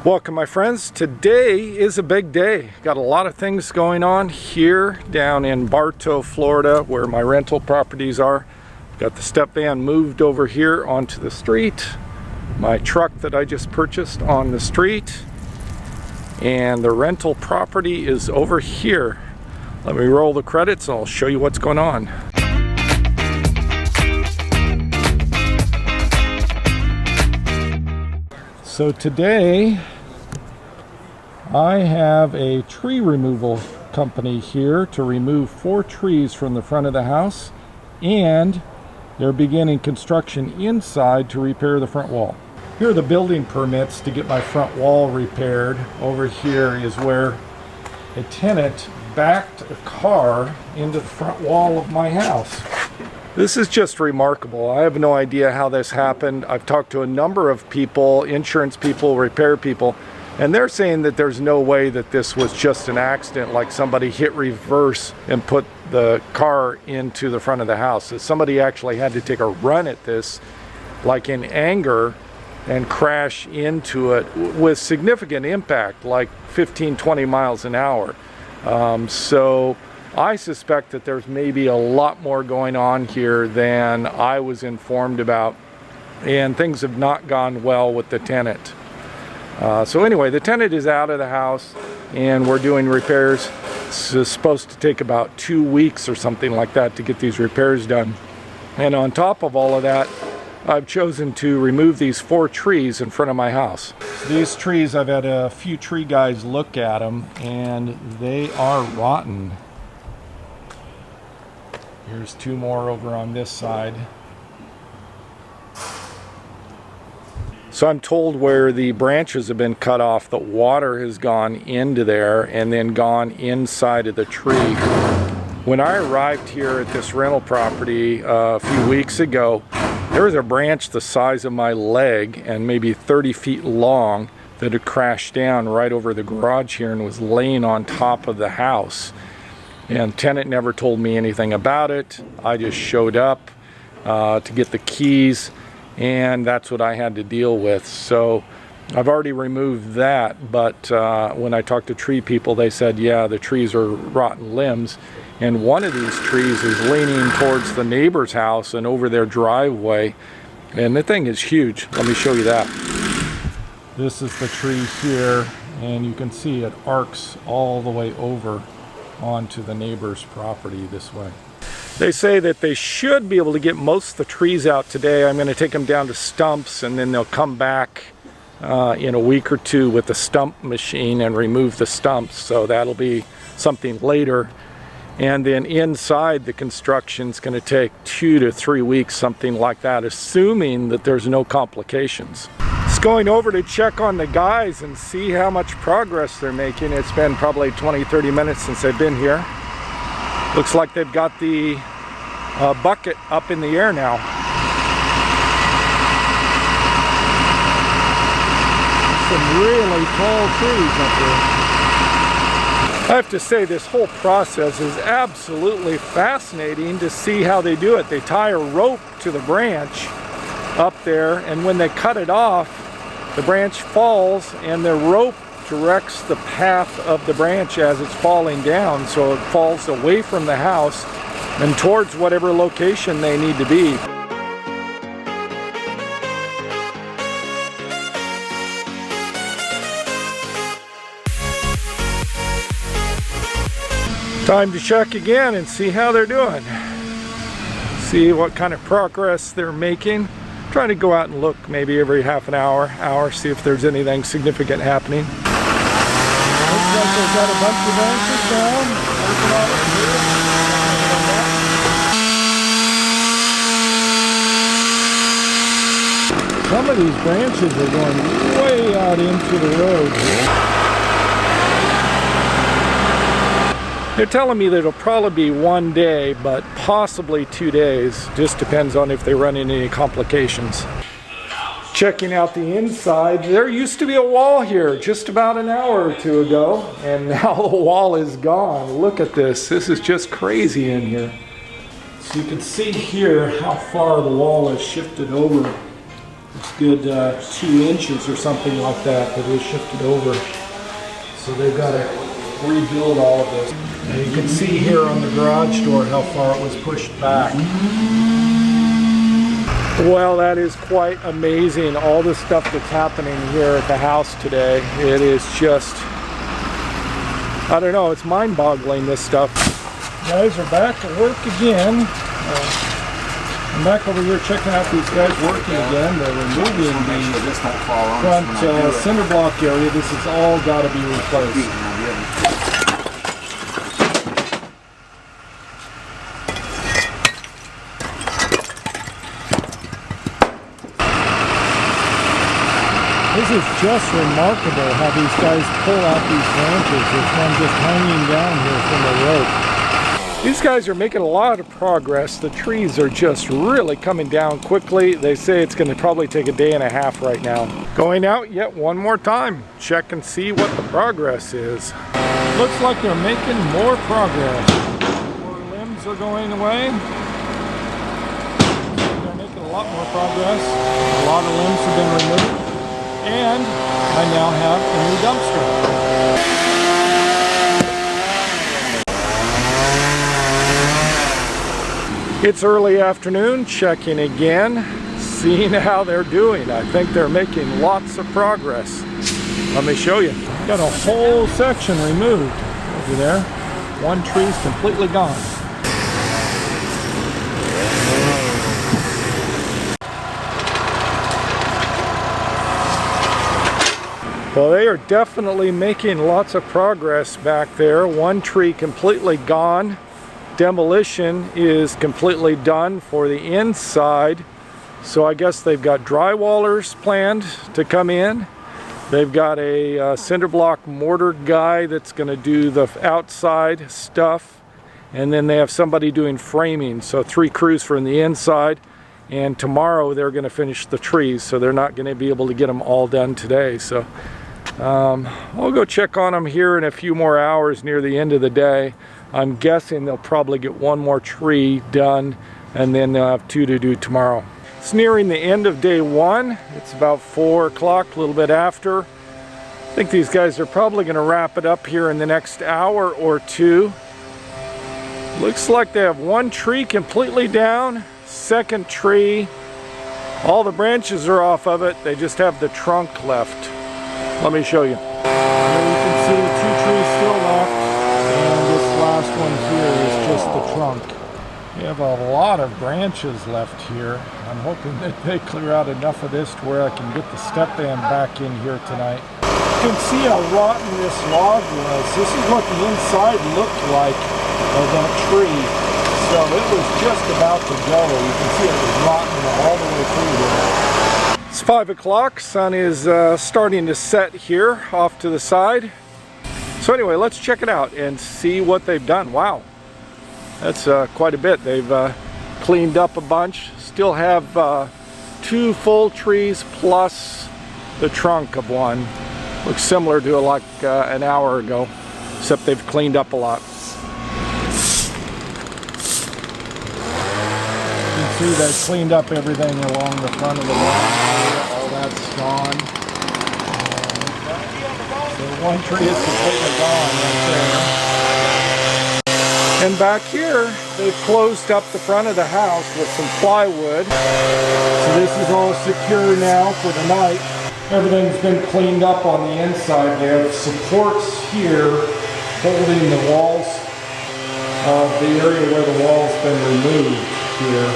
Welcome, my friends. Today is a big day. Got a lot of things going on here down in Bartow, Florida, where my rental properties are. Got the step van moved over here onto the street. My truck that I just purchased on the street. And the rental property is over here. Let me roll the credits and I'll show you what's going on. So today I have a tree removal company here to remove 4 trees from the front of the house, and they're beginning construction inside to repair the front wall. Here are the building permits to get my front wall repaired. Over here is where a tenant backed a car into the front wall of my house. This is just remarkable. I have no idea how this happened. I've talked to a number of people, insurance people, repair people, and they're saying that there's no way that this was just an accident, like somebody hit reverse and put the car into the front of the house. That somebody actually had to take a run at this, like in anger, and crash into it with significant impact, like 15-20 miles an hour. So I suspect that there's maybe a lot more going on here than I was informed about, and things have not gone well with the tenant. So anyway, the tenant is out of the house and we're doing repairs. It's supposed to take about 2 weeks or something like that to get these repairs done. And on top of all of that, I've chosen to remove these 4 trees in front of my house. These trees, I've had a few tree guys look at them and they are rotten. Here's 2 more over on this side. So I'm told where the branches have been cut off, the water has gone into there and then gone inside of the tree. When I arrived here at this rental property a few weeks ago, there was a branch the size of my leg and maybe 30 feet long that had crashed down right over the garage here and was laying on top of the house. And tenant never told me anything about it. I just showed up to get the keys, and that's what I had to deal with. So I've already removed that, but when I talked to tree people, they said, yeah, the trees are rotten limbs. And one of these trees is leaning towards the neighbor's house and over their driveway. And the thing is huge. Let me show you that. This is the tree here, and you can see it arcs all the way over onto the neighbor's property this way. They say that they should be able to get most of the trees out today. I'm going to take them down to stumps, and then they'll come back in a week or 2 with the stump machine and remove the stumps. So that'll be something later. And then inside, the construction's going to take 2 to 3 weeks, something like that, assuming that there's no complications. Just going over to check on the guys and see how much progress they're making. It's been probably 20-30 minutes since they've been here. Looks like they've got the bucket up in the air now. Some really tall trees up there. I have to say, this whole process is absolutely fascinating to see how they do it. They tie a rope to the branch up there, and when they cut it off, the branch falls and the rope directs the path of the branch as it's falling down, so it falls away from the house and towards whatever location they need to be. Time to check again and see how they're doing. See what kind of progress they're making. Trying to go out and look maybe every half an hour, see if there's anything significant happening. Looks like they've got a bunch of branches down. Some of these branches are going way out into the road. They're telling me that it'll probably be 1 day, but possibly 2 days. Just depends on if they run into any complications. Checking out the inside. There used to be a wall here just about an hour or 2 ago, and now the wall is gone. Look at this. This is just crazy in here. So you can see here how far the wall has shifted over It's good 2 inches or something like that that is shifted over. So they've got to rebuild all of this. And you can see here on the garage door how far it was pushed back. Well, that is quite amazing, all the stuff that's happening here at the house today. It is just, I don't know, it's mind-boggling, this stuff. Guys are back at work again. I'm back over here checking out these guys working again. They're removing the front cinder block area. This has all got to be replaced. This is just remarkable how these guys pull out these branches. There's one just hanging down here from the rope. These guys are making a lot of progress. The trees are just really coming down quickly. They say it's going to probably take a day and a half right now. Going out yet one more time. Check and see what the progress is. Looks like they're making more progress. More limbs are going away. They're making a lot more progress. A lot of limbs have been removed. And I now have a new dumpster. It's early afternoon, checking again, seeing how they're doing. I think they're making lots of progress. Let me show you. Got a whole section removed over there. One tree's completely gone. Well, they are definitely making lots of progress back there. One tree completely gone. Demolition is completely done for the inside. So I guess they've got drywallers planned to come in. They've got a cinder block mortar guy that's going to do the outside stuff. And then they have somebody doing framing. So 3 crews from the inside. And tomorrow they're going to finish the trees. So they're not going to be able to get them all done today. So I'll go check on them here in a few more hours near the end of the day. I'm guessing they'll probably get 1 more tree done and then they'll have 2 to do tomorrow. It's nearing the end of day 1. It's about 4 o'clock, a little bit after. I think these guys are probably going to wrap it up here in the next hour or 2. Looks like they have 1 tree completely down, 2nd tree. All the branches are off of it. They just have the trunk left. Let me show you. Here you can see 2 trees still left, and this last one here is just the trunk. We have a lot of branches left here. I'm hoping that they clear out enough of this to where I can get the step van back in here tonight. You can see how rotten this log was. This is what the inside looked like of that tree. So it was just about to go. You can see it was rotten all the way through there. It's 5 o'clock, sun is starting to set here off to the side. So anyway, let's check it out and see what they've done. Wow, that's quite a bit. They've cleaned up a bunch. Still have 2 full trees plus the trunk of one. Looks similar to like an hour ago, except they've cleaned up a lot. You can see they've cleaned up everything along the front of the wall. All that's gone. So 1 tree is completely gone right there. And back here, they've closed up the front of the house with some plywood. So this is all secure now for the night. Everything's been cleaned up on the inside. They have supports here holding the walls of the area where the wall's been removed here.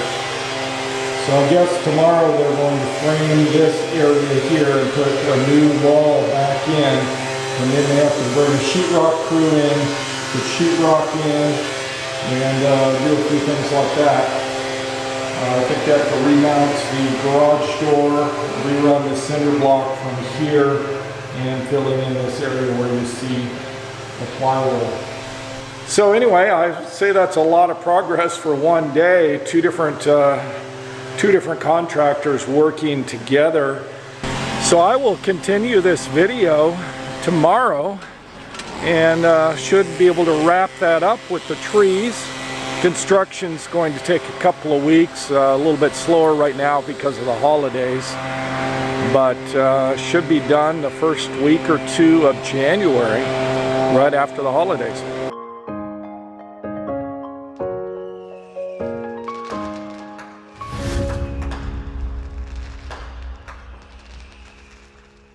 So I guess tomorrow they're going to frame this area here and put a new wall back in. And then they have to bring a sheetrock crew in, put sheetrock in, and do a few things like that. I think they have to remount the garage door, rerun the cinder block from here, and filling in this area where you see the plywood. So anyway, I say that's a lot of progress for one day. Two different contractors working together. So I will continue this video tomorrow and should be able to wrap that up with the trees. Construction's going to take a couple of weeks, a little bit slower right now because of the holidays. but should be done the first week or two of January, right after the holidays.